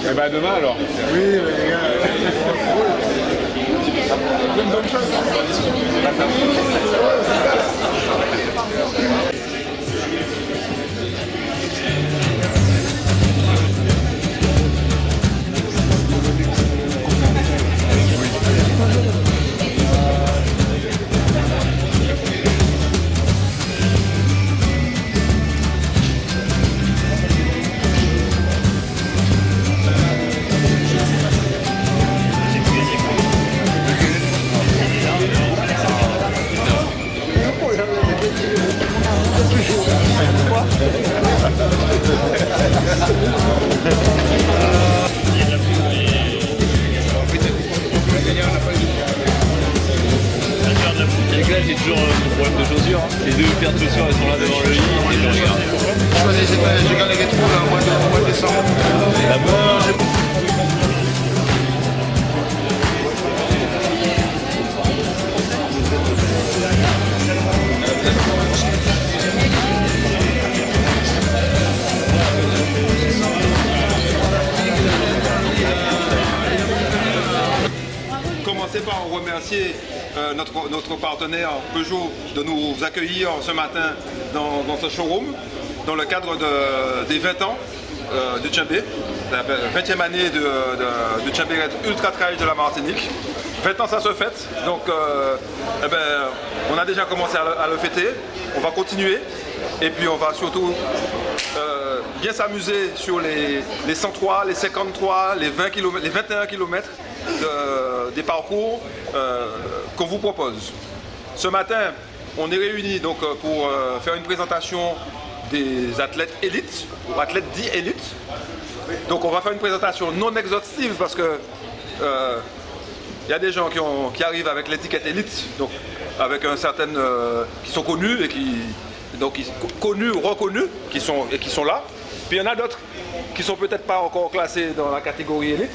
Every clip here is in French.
Et bah demain alors. Oui, les gars. Bonne chose. J'ai toujours le problème de chaussures. Les deux paires de chaussures elles sont là devant le lit et je regarde. J'ai gardé les trous là au mois de décembre. D'abord, Commencer par remercier notre partenaire Peugeot de nous accueillir ce matin dans ce showroom dans le cadre des 20 ans du Tchambé, la 20e année du Tchambé Ultra Trail de la Martinique. 20 ans ça se fête, donc on a déjà commencé à le fêter, on va continuer et puis on va surtout bien s'amuser sur les 103, les 53, les 20 km, les 21 km des parcours qu'on vous propose. Ce matin, on est réunis donc pour faire une présentation des athlètes élites, ou athlètes dits élites. Donc on va faire une présentation non exhaustive parce que Il y a des gens qui arrivent avec l'étiquette élite, donc avec un certain, qui sont connus et connus ou reconnus, qui sont là. Puis il y en a d'autres qui sont peut-être pas encore classés dans la catégorie élite,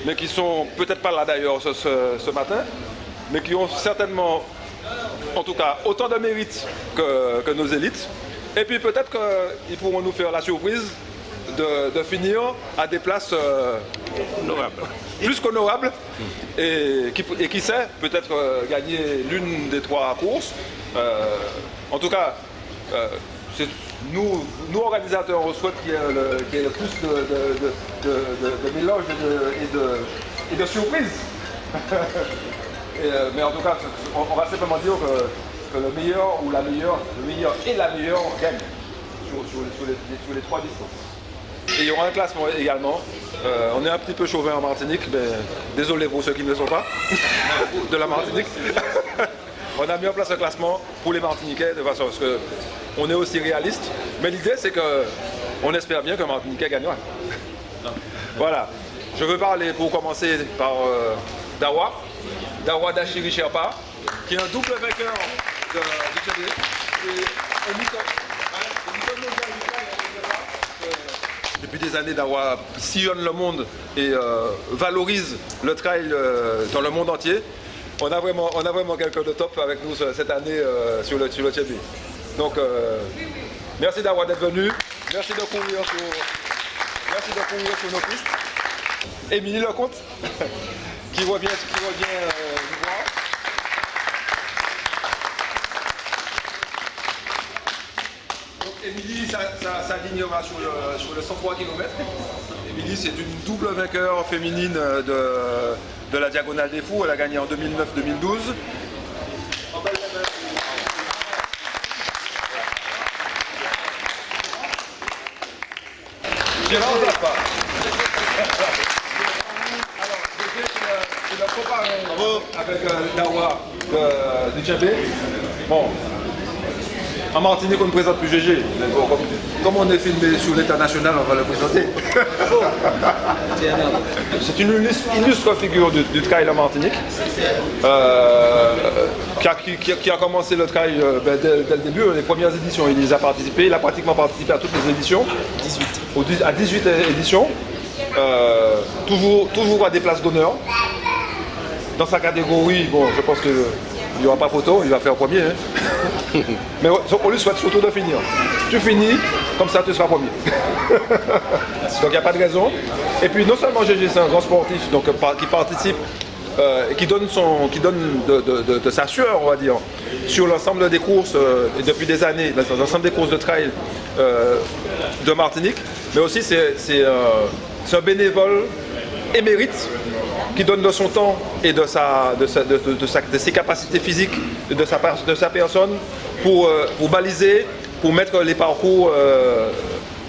mais qui sont peut-être pas là d'ailleurs ce matin, mais qui ont certainement, en tout cas, autant de mérite que nos élites. Et puis peut-être qu'ils pourront nous faire la surprise de finir à des places plus qu'honorables et qui sait, peut-être gagner l'une des 3 courses. En tout cas, nous organisateurs, on souhaite qu'il y ait le plus de mélange et de surprises. Mais en tout cas, on va simplement dire que le meilleur ou la meilleure, le meilleur et la meilleure gagne sur les 3 distances. Et il y aura un classement également. On est un petit peu chauvin en Martinique, mais désolé pour ceux qui ne le sont pas, de la Martinique. On a mis en place un classement pour les Martiniquais de façon à ce qu'on est aussi réaliste. Mais l'idée, c'est qu'on espère bien qu'un Martiniquais gagnera. Voilà. Je veux parler pour commencer par Dawa Dachiri Sherpa, qui est un double vainqueur du Tchadé. Depuis des années, Dawa sillonne le monde et valorise le trail dans le monde entier. On a vraiment quelqu'un de top avec nous cette année sur le Tchadé. Donc, merci Dawa d'être venu. Merci de courir sur nos pistes. Émilie Lecomte, qui revient nous voir. Donc Émilie s'alignera sur le 103 km. Émilie, c'est une double vainqueur féminine de la Diagonale des Fous. Elle a gagné en 2009-2012. Avec Dawa du Tchadé. Bon, en Martinique, on ne présente plus GG. Comme on est filmé sur l'état national, on va le présenter. C'est une illustre figure du trail en Martinique, qui a commencé le trail dès le début, les premières éditions. Il a participé, il a pratiquement participé à toutes les éditions. À 18 éditions. Toujours à des places d'honneur. Dans sa catégorie, bon, je pense qu'il n'y aura pas photo, il va faire premier. Hein. Mais on lui souhaite surtout de finir. Tu finis, comme ça tu seras premier. Donc il n'y a pas de raison. Et puis non seulement GG, c'est un grand sportif donc, qui participe et qui donne de sa sueur, on va dire, sur l'ensemble des courses, et depuis des années, l'ensemble des courses de trail de Martinique. Mais aussi c'est un bénévole émérite qui donne de son temps et de ses capacités physiques, de sa personne pour baliser, pour mettre les parcours,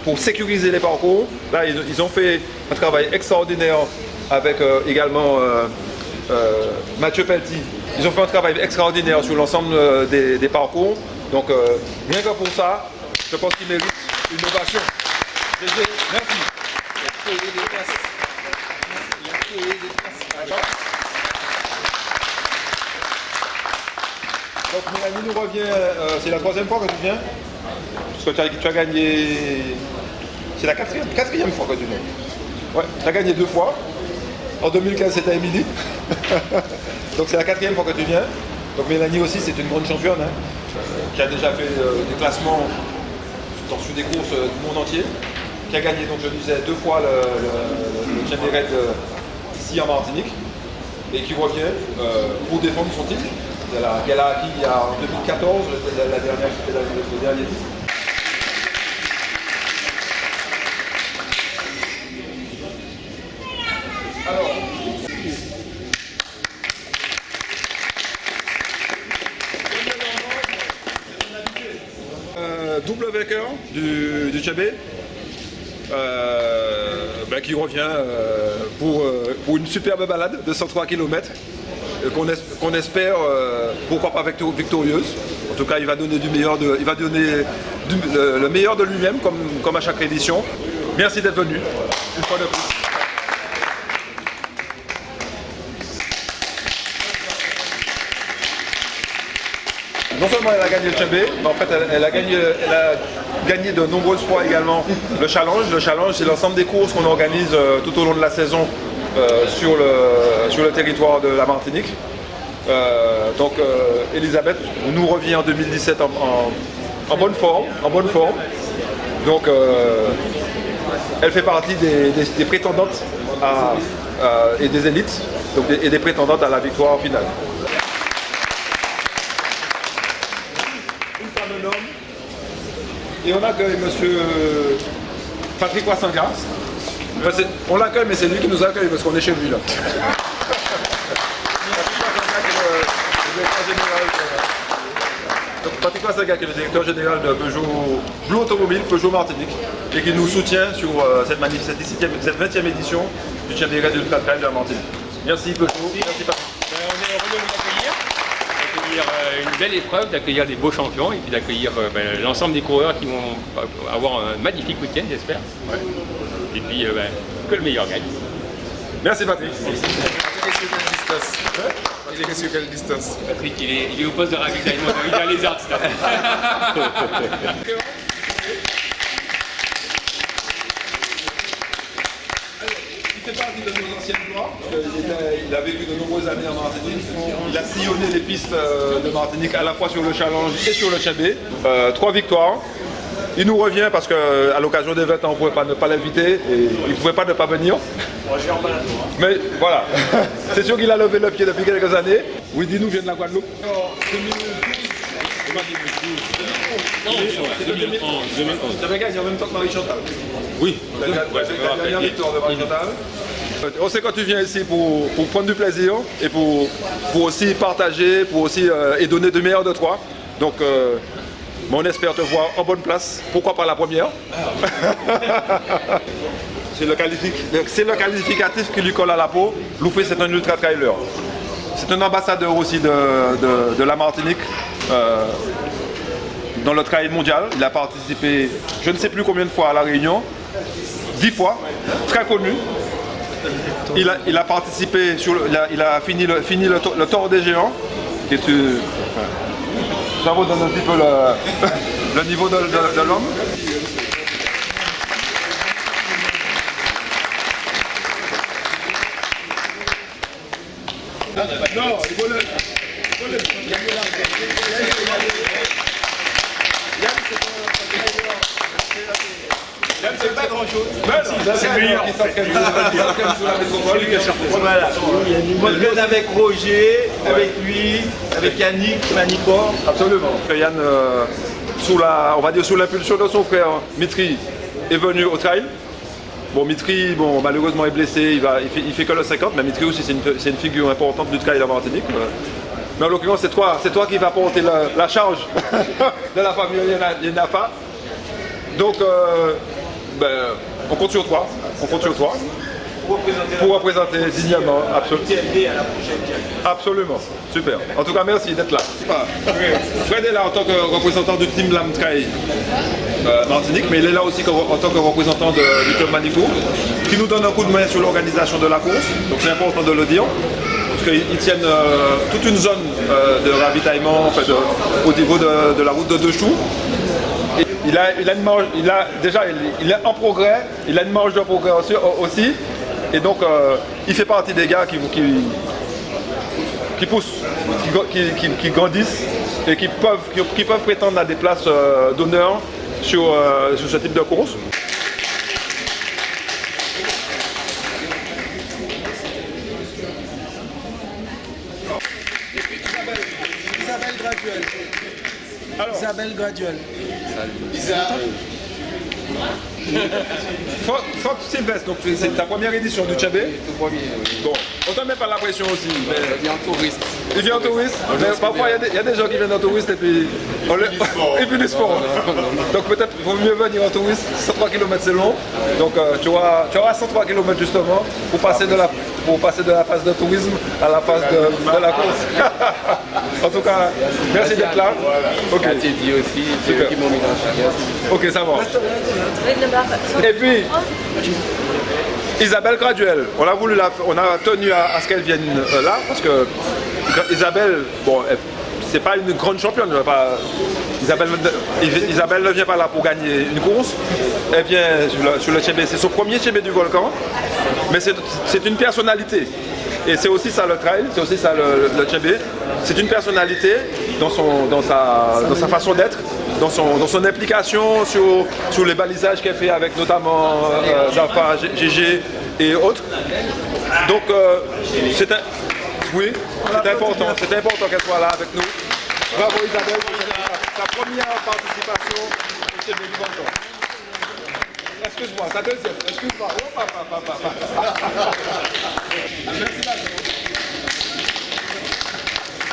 pour sécuriser les parcours. Là, ils ont fait un travail extraordinaire avec également Mathieu Pelty. Ils ont fait un travail extraordinaire sur l'ensemble des parcours. Donc, rien que pour ça, je pense qu'ils méritent une ovation. Merci. Donc Mélanie nous revient, c'est la 3e fois que tu viens. Parce que tu as gagné, c'est la 4e fois que tu viens. Ouais, tu as gagné 2 fois. En 2015 c'était Émilie. Donc c'est la 4e fois que tu viens. Donc Mélanie aussi c'est une grande championne hein, qui a déjà fait des classements sur des courses du monde entier. Qui a gagné, donc je disais, 2 fois le Championnat ici en Martinique et qui revient pour défendre son titre qu'elle a acquis en 2014, la dernière, c'était le dernier titre. Alors, double vainqueur du Tchadé. Qui revient pour une superbe balade de 103 km qu'on espère pourquoi pas victorieuse. En tout cas il va donner le meilleur de lui-même comme à chaque édition. Merci d'être venu une fois de plus. non seulement elle a gagné le Tchambé, mais en fait elle a gagné de nombreuses fois également le challenge. Le challenge, c'est l'ensemble des courses qu'on organise tout au long de la saison sur le territoire de la Martinique. Donc Elisabeth nous revient en 2017 en bonne forme. Donc elle fait partie des prétendantes et des élites, donc, et des prétendantes à la victoire finale. Une femme, un homme. Et on accueille monsieur Patrick Wassangas. Enfin, on l'accueille, mais c'est lui qui nous accueille parce qu'on est chez lui là. Donc Patrick Wassangas qui est le directeur général de Peugeot Blue Automobile, Peugeot Martinique, et qui nous soutient sur cette 20e édition du Tchambé Ultra Trail de la Martinique. Merci Peugeot, merci Patrick. On est heureux de vous accueillir, une belle épreuve, d'accueillir des beaux champions et puis d'accueillir l'ensemble des coureurs qui vont avoir un magnifique week-end, j'espère. Ouais. Et puis que le meilleur gagne. Merci Patrick. Il est sur quelle distance? Patrick, il est au poste de ravitaillement, il est à Lézard. Il fait partie de nos anciennes gloires, il a vécu de nombreuses années en Martinique. Il a sillonné les pistes de Martinique à la fois sur le challenge et sur le Tchambé. 3 victoires. Il nous revient parce qu'à l'occasion des 20 ans, on ne pouvait pas ne pas l'inviter et il ne pouvait pas ne pas venir. Mais voilà, c'est sûr qu'il a levé le pied depuis quelques années. Widi nous vient de la Guadeloupe. 2011. Tu avais gagné en même temps que Marie-Chantal. Oui. La dernière victoire de Marie-Chantal. On sait quand tu viens ici pour prendre du plaisir et pour aussi partager, pour aussi et donner du meilleur de toi. Donc on espère te voir en bonne place, pourquoi pas la première. C'est le qualificatif qui lui colle à la peau. Loufé, c'est un ultra trailer. C'est un ambassadeur aussi de la Martinique dans le trail mondial. Il a participé, je ne sais plus combien de fois à La Réunion, 10 fois, très connu. Il a participé, il a fini le Tour des Géants, qui est ça vous donne un petit peu le niveau de l'homme. Non, il faut le Yann, c'est pas grand chose. C'est lui qui s'entraîne sous la métropole. Voilà. Il m'entraîne avec Roger, avec lui, avec Yannick, Manicor. Absolument. Yann, on va dire sous l'impulsion de son frère Mitri, est venu au trail. Bon, Mitri, malheureusement est blessé, il fait que le 50, mais Mitri aussi c'est une figure importante du trail en Martinique. Mais en l'occurrence, c'est toi qui vas porter la charge de la famille Yenafa. Donc, on compte sur toi. Pour représenter dignement, absolument. Super. En tout cas, merci d'être là. Fred est là en tant que représentant du team Lam Trail Martinique, mais il est là aussi en tant que représentant du club Manicourt, qui nous donne un coup de main sur l'organisation de la course. Donc c'est important de le dire, parce qu'ils tiennent toute une zone de ravitaillement en fait, au niveau de la route de Dechou. Il est en progrès, il a une marge de progrès aussi. Et donc, il fait partie des gars qui poussent, qui grandissent et qui peuvent prétendre à des places d'honneur sur ce type de course. Isabelle Graduel. Franck Sylvestre, donc c'est ta première édition du Tchambé. Bon, on te met pas la pression aussi. Mais... Il vient en touriste. Il vient en touriste, mais parfois il y a des gens qui viennent en touriste et puis ils finissent sport. Donc peut-être il vaut mieux venir en touriste, 103 km c'est long. Donc tu auras 103 km justement pour passer de la phase de tourisme à la phase de la course. En tout cas, merci d'être là. Ok. Dit aussi, c'est eux qui m'ont mis dans le chagrin. Ok, ça va. Et puis, Isabelle Graduel, on a tenu à ce qu'elle vienne là, parce que Isabelle, bon, c'est pas une grande championne. Isabelle ne vient pas là pour gagner une course. Elle vient sur le Tchébé. C'est son premier Tchébé du Volcan. Mais c'est une personnalité. Et c'est aussi ça le trail, c'est aussi ça le Tchébé. C'est une personnalité dans sa façon d'être, dans son implication sur les balisages qu'elle fait avec notamment Zafa, GG et autres. Donc c'est important qu'elle soit là avec nous. Bravo Isabelle pour sa première participation au Tchébé du Volcan. Excuse-moi, ta deuxième, excuse-moi.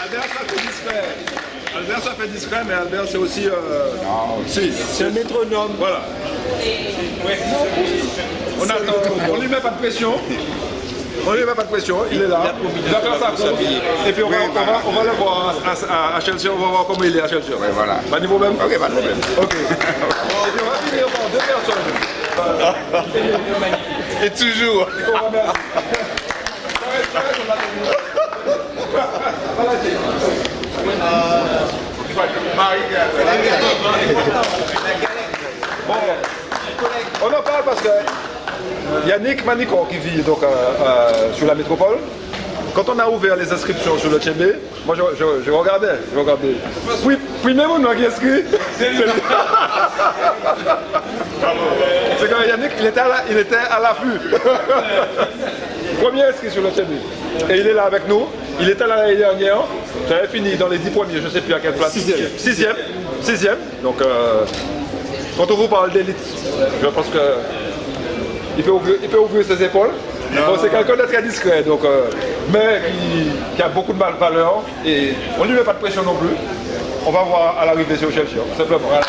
Albert, ça fait discret. Albert, ça fait discret, mais Albert, c'est aussi... c'est un métronome. Voilà. On attend, on lui met pas de pression. On lui met pas de pression, il est là. Il va faire sa course. Et puis on va le voir à Chelsea, on va voir comment il est à Chelsea. Oui, voilà. Pas de problème? Ok, pas de problème. Ok. Et puis on va finir par deux personnes. Et toujours. Bon, on en parle parce que Yannick Manicor qui vit donc sur la métropole. Quand on a ouvert les inscriptions sur le Tchébé, moi je regardais. Puis même on a inscrit. C'est que Yannick, il était à l'affût. Premier inscrit sur le Tchébé. Et il est là avec nous. Il était là l'année dernière. J'avais fini dans les 10 premiers, je ne sais plus à quelle place. Sixième. Donc quand on vous parle d'élite, je pense que il peut ouvrir ses épaules. Bon, c'est quelqu'un de très discret, donc, mais qui a beaucoup de valeur et on ne lui met pas de pression non plus. On va voir à l'arrivée sur Chelsea, simplement. Voilà.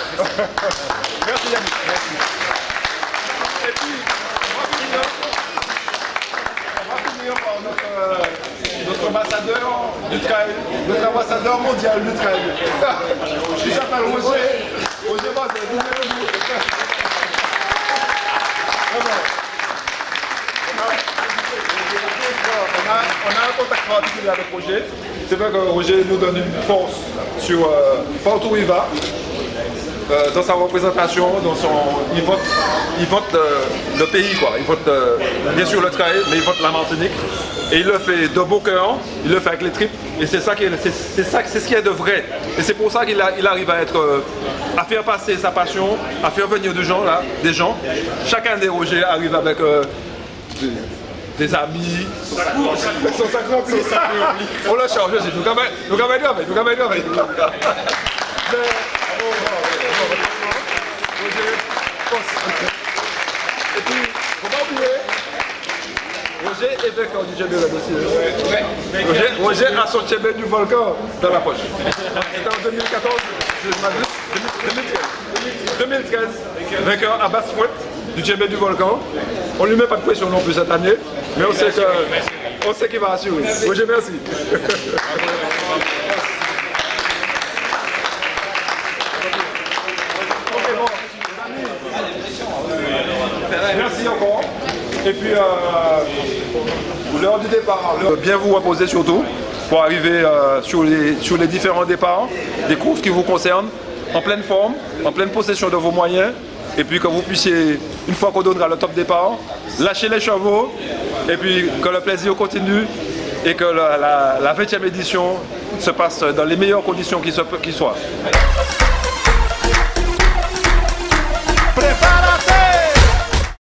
Merci Yannick. Merci. Et puis, on va finir par notre ambassadeur du trail, notre ambassadeur mondial du trail. Il s'appelle Roger. Roger Bazet, vous venez de nous. On a un contact particulier avec Roger. C'est vrai que Roger nous donne une force sur partout où il va. Dans sa représentation, il vote le pays, quoi. Il vote bien sûr le trail, mais il vote la Martinique. Et il le fait de beau cœur, il le fait avec les tripes. Et c'est ça c'est ce qui est de vrai. Et c'est pour ça qu'il arrive à faire passer sa passion, à faire venir des gens. Chacun des Roger arrive avec des amis. Son sac rempli. On l'a chargé, c'est nous. Et puis, faut pas oublier, Roger est vainqueur du Tchébé aussi. Roger a son Tchébé du Volcan dans la poche. C'était en 2014, 2013, vainqueur à Basse-Pointe du Tchébé du Volcan. On ne lui met pas de pression non plus cette année, mais on sait qu'il va assurer. Roger, merci. Merci encore. Et puis, l'heure du départ, bien vous reposer surtout pour arriver sur les différents départs, des courses qui vous concernent, en pleine forme, en pleine possession de vos moyens, et puis que vous puissiez, une fois qu'on donnera le top départ, lâcher les chevaux, et puis que le plaisir continue, et que la 20e édition se passe dans les meilleures conditions qui soient.